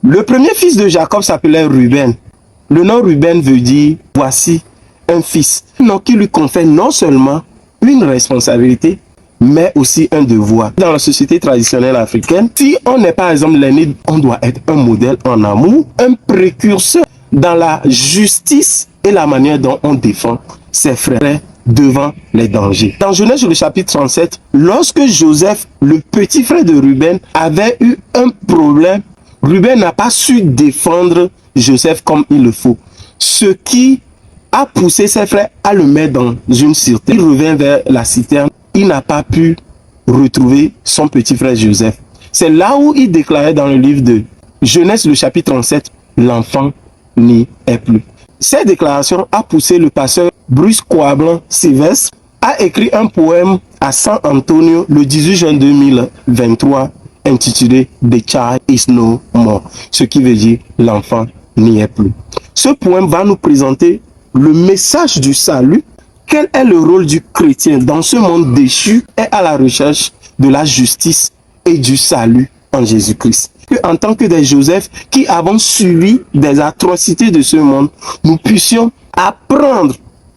Le premier fils de Jacob s'appelait Ruben. Le nom Ruben veut dire « voici un fils ». Un nom qui lui confère non seulement une responsabilité, mais aussi un devoir. Dans la société traditionnelle africaine, si on n'est par exemple l'aîné, on doit être un modèle en amour, un précurseur dans la justice et la manière dont on défend ses frères devant les dangers. Dans Genèse le chapitre 37, lorsque Joseph, le petit frère de Ruben, avait eu un problème, Ruben n'a pas su défendre Joseph comme il le faut. Ce qui a poussé ses frères à le mettre dans une citerne. Il revient vers la citerne. Il n'a pas pu retrouver son petit frère Joseph. C'est là où il déclarait dans le livre de Genèse le chapitre 37, l'enfant n'y est plus. Cette déclaration a poussé le pasteur Bruce Coablan Sylvestre à écrire un poème à San Antonio le 18 juin 2023 intitulé The Child is no more, ce qui veut dire l'enfant n'y est plus. Ce poème va nous présenter le message du salut. Quel est le rôle du chrétien dans ce monde déchu et à la recherche de la justice et du salut en Jésus-Christ? En tant que des Joseph qui avons subi des atrocités de ce monde, nous puissions apprendre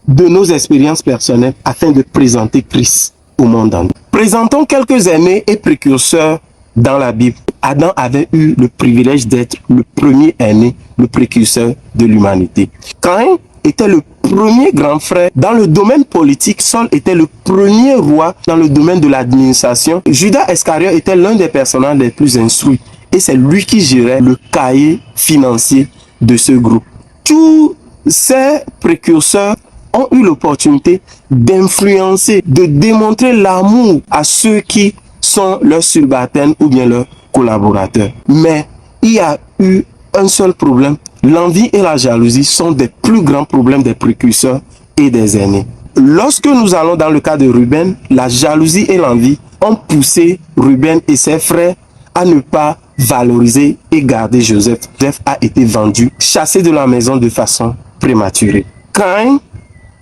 de nos expériences personnelles afin de présenter Christ au monde entier. Présentons quelques aînés et précurseurs dans la Bible. Adam avait eu le privilège d'être le premier aîné, le précurseur de l'humanité. Caïn était le premier grand frère dans le domaine politique. Saul était le premier roi dans le domaine de l'administration. Judas Iscariote était l'un des personnages les plus instruits et c'est lui qui gérait le cahier financier de ce groupe. Tous ces précurseurs ont eu l'opportunité d'influencer, de démontrer l'amour à ceux qui sont leurs subalternes ou bien leurs collaborateurs. Mais il y a eu un seul problème. L'envie et la jalousie sont des plus grands problèmes des précurseurs et des aînés. Lorsque nous allons dans le cas de Ruben, la jalousie et l'envie ont poussé Ruben et ses frères à ne pas valoriser et garder Joseph. Joseph a été vendu, chassé de la maison de façon prématurée. Caïn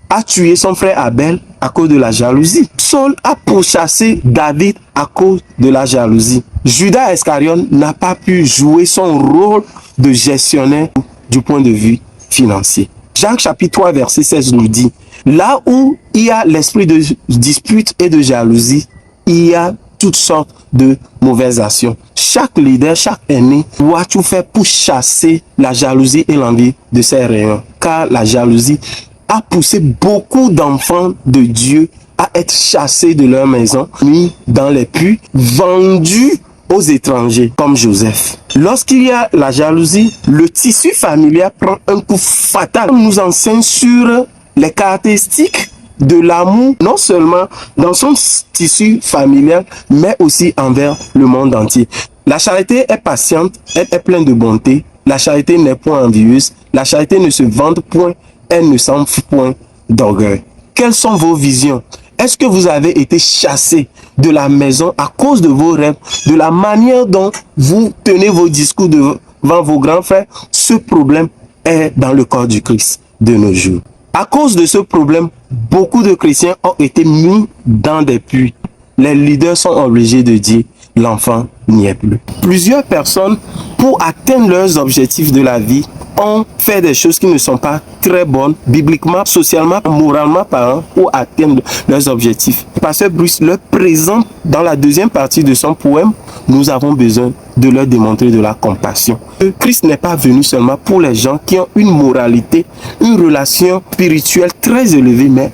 a tué son frère Abel à cause de la jalousie. Saul a pourchassé David à cause de la jalousie. Judas Iscariote n'a pas pu jouer son rôle de gestionnaire du point de vue financier. Jacques chapitre 3 verset 16 nous dit, là où il y a l'esprit de dispute et de jalousie, il y a toutes sortes de mauvaises actions. Chaque leader, chaque aîné doit tout faire pour chasser la jalousie et l'envie de ses rayons. Car la jalousie a poussé beaucoup d'enfants de Dieu à être chassés de leur maison, mis dans les puits, vendus aux étrangers, comme Joseph. Lorsqu'il y a la jalousie, le tissu familial prend un coup fatal. On nous enseigne sur les caractéristiques de l'amour, non seulement dans son tissu familial, mais aussi envers le monde entier. La charité est patiente, elle est pleine de bonté. La charité n'est point envieuse. La charité ne se vante point, elle ne s'enfuit point d'orgueil. Quelles sont vos visions? Est-ce que vous avez été chassé de la maison à cause de vos rêves, de la manière dont vous tenez vos discours devant vos grands frères? Ce problème est dans le corps du Christ de nos jours. À cause de ce problème, beaucoup de chrétiens ont été mis dans des puits. Les leaders sont obligés de dire l'enfant n'y est plus. Plusieurs personnes, pour atteindre leurs objectifs de la vie, ont fait des choses qui ne sont pas très bonnes, bibliquement, socialement, moralement parlant, pour atteindre leurs objectifs. Pasteur Bruce leur présente dans la deuxième partie de son poème, nous avons besoin de leur démontrer de la compassion. Christ n'est pas venu seulement pour les gens qui ont une moralité, une relation spirituelle très élevée, mais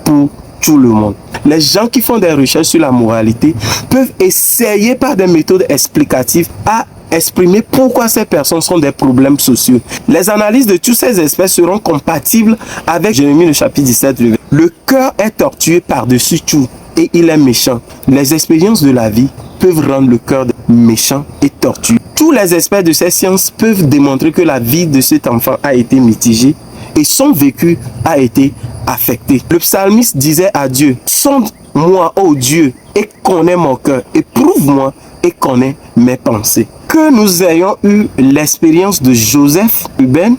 pour tout le monde. Les gens qui font des recherches sur la moralité peuvent essayer par des méthodes explicatives à exprimer pourquoi ces personnes sont des problèmes sociaux. Les analyses de tous ces aspects seront compatibles avec Jérémie le chapitre 17. Le cœur est tortué par-dessus tout et il est méchant. Les expériences de la vie peuvent rendre le cœur méchant et tortueux. Tous les experts de ces sciences peuvent démontrer que la vie de cet enfant a été mitigée et son vécu a été affecté. Le psalmiste disait à Dieu, sonde-moi, ô Dieu, et connais mon cœur, éprouve-moi et connais mes pensées. Que nous ayons eu l'expérience de Joseph, Ruben,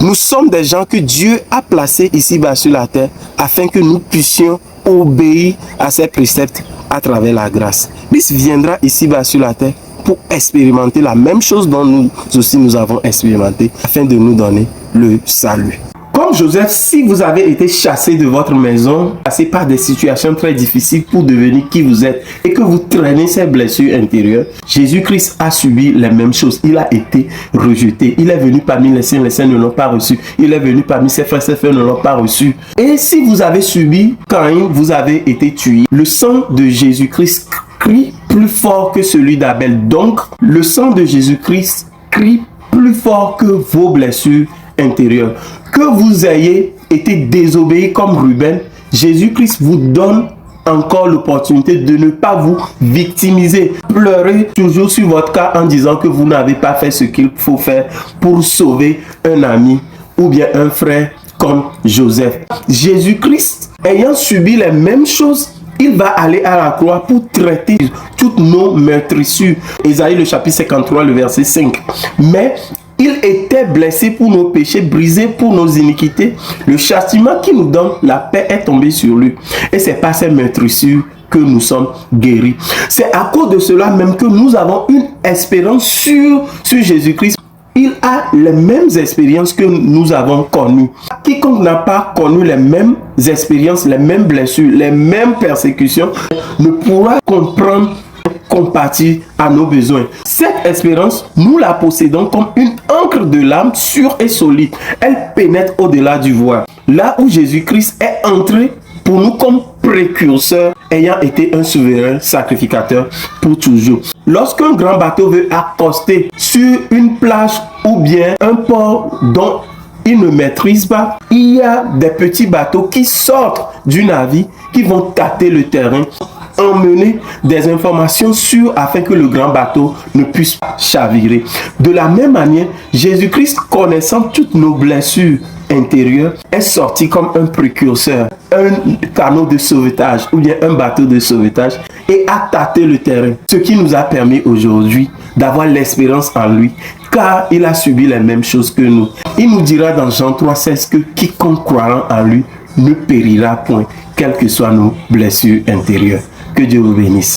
nous sommes des gens que Dieu a placés ici-bas sur la terre afin que nous puissions obéir à ses préceptes à travers la grâce. Christ viendra ici-bas sur la terre pour expérimenter la même chose dont nous aussi nous avons expérimenté, afin de nous donner le salut. Comme Joseph, si vous avez été chassé de votre maison, passé par des situations très difficiles pour devenir qui vous êtes et que vous traînez ces blessures intérieures, Jésus-Christ a subi les mêmes choses. Il a été rejeté. Il est venu parmi les saints ne l'ont pas reçu. Il est venu parmi ses frères ne l'ont pas reçu. Et si vous avez subi Caïn, vous avez été tué. Le sang de Jésus-Christ crie plus fort que celui d'Abel. Donc, le sang de Jésus-Christ crie plus fort que vos blessures intérieures. Que vous ayez été désobéi comme Ruben, Jésus-Christ vous donne encore l'opportunité de ne pas vous victimiser. Pleurez toujours sur votre cas en disant que vous n'avez pas fait ce qu'il faut faire pour sauver un ami ou bien un frère comme Joseph. Jésus-Christ, ayant subi les mêmes choses, il va aller à la croix pour traiter toutes nos meurtrissures. Ésaïe le chapitre 53, le verset 5. Mais il était blessé pour nos péchés, brisé pour nos iniquités. Le châtiment qui nous donne la paix est tombé sur lui. Et c'est par ces meurtrissures que nous sommes guéris. C'est à cause de cela même que nous avons une espérance sur Jésus-Christ. Il a les mêmes expériences que nous avons connues. Quiconque n'a pas connu les mêmes expériences, les mêmes blessures, les mêmes persécutions, ne pourra comprendre, compatir à nos besoins. Cette espérance, nous la possédons comme une encre de l'âme sûre et solide. Elle pénètre au-delà du voile. Là où Jésus-Christ est entré pour nous comme précurseur, ayant été un souverain sacrificateur pour toujours. Lorsqu'un grand bateau veut accoster sur une plage ou bien un port dont il ne maîtrise pas, il y a des petits bateaux qui sortent du navire, qui vont tâter le terrain, emmener des informations sûres afin que le grand bateau ne puisse pas chavirer. De la même manière, Jésus-Christ, connaissant toutes nos blessures intérieures, est sorti comme un précurseur, un canot de sauvetage ou bien un bateau de sauvetage et a tâté le terrain. Ce qui nous a permis aujourd'hui d'avoir l'espérance en lui, car il a subi les mêmes choses que nous. Il nous dira dans Jean 3,16 que quiconque croira en lui ne périra point, quelles que soient nos blessures intérieures. Que Dieu vous bénisse.